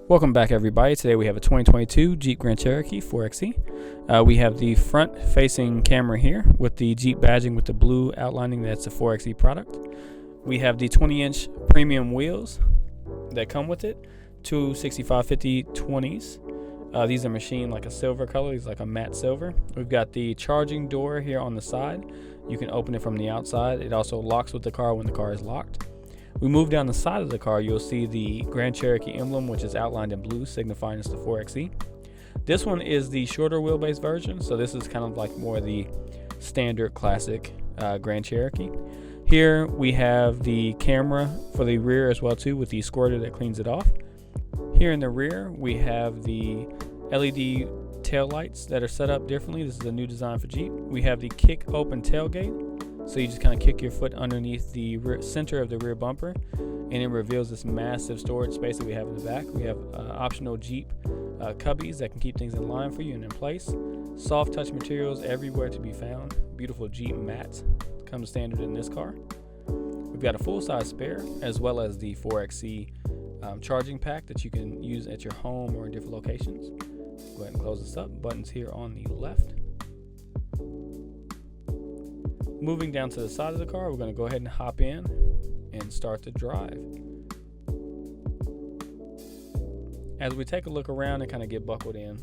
Welcome back, everybody. Today we have a 2022 Jeep Grand Cherokee 4xe. We have the front-facing camera here with the Jeep badging with the blue outlining that's a 4xe product. We have the 20-inch premium wheels that come with it, two 6550 20s. These are machined like a silver color. These like a matte silver. We've got the charging door here on the side. You can open it from the outside. It also locks with the car when the car is locked. We move down the side of the car, you'll see the Grand Cherokee emblem, which is outlined in blue, signifying it's the 4xe. This one is the shorter wheelbase version, so this is kind of like more the standard classic Grand Cherokee. Here we have the camera for the rear as well too, with the squirter that cleans it off. Here in the rear we have the LED tail lights that are set up differently. This is a new design for Jeep. We have the kick open tailgate. So you just kind of kick your foot underneath the center of the rear bumper, and it reveals this massive storage space that we have in the back. We have optional Jeep cubbies that can keep things in line for you and in place. Soft touch materials everywhere to be found. Beautiful Jeep mats come standard in this car. We've got a full-size spare as well as the 4xe charging pack that you can use at your home or in different locations. Go ahead and close this up. Buttons here on the left. Moving down to the side of the car, we're going to go ahead and hop in and start the drive. As we take a look around and kind of get buckled in,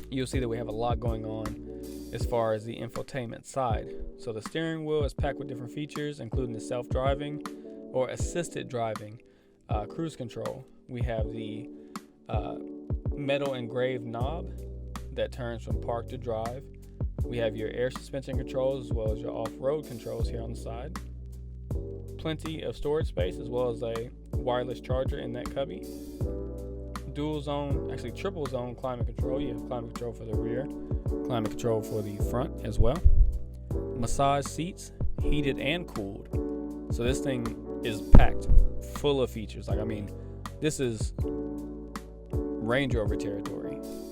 you'll see that we have a lot going on as far as the infotainment side. So the steering wheel is packed with different features, including the self-driving or assisted driving cruise control. We have the metal engraved knob that turns from park to drive. We have your air suspension controls as well as your off-road controls here on the side. Plenty of storage space as well as a wireless charger in that cubby. Triple zone climate control. You have climate control for the rear, climate control for the front as well. Massage seats, heated and cooled. So this thing is packed full of features. This is Range Rover territory.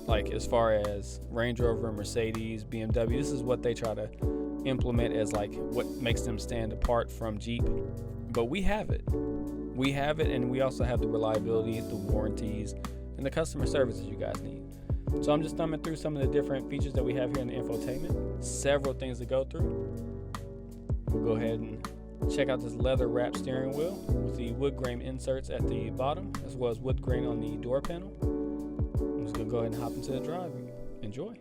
Like as far as Range Rover, Mercedes, BMW, this is what they try to implement as like what makes them stand apart from Jeep. But we have it. We have it, and we also have the reliability, the warranties, and the customer services you guys need. So I'm just thumbing through some of the different features that we have here in the infotainment. Several things to go through. We'll go ahead and check out this leather wrapped steering wheel with the wood grain inserts at the bottom, as well as wood grain on the door panel. I'm just going to go ahead and hop into the drive. Enjoy.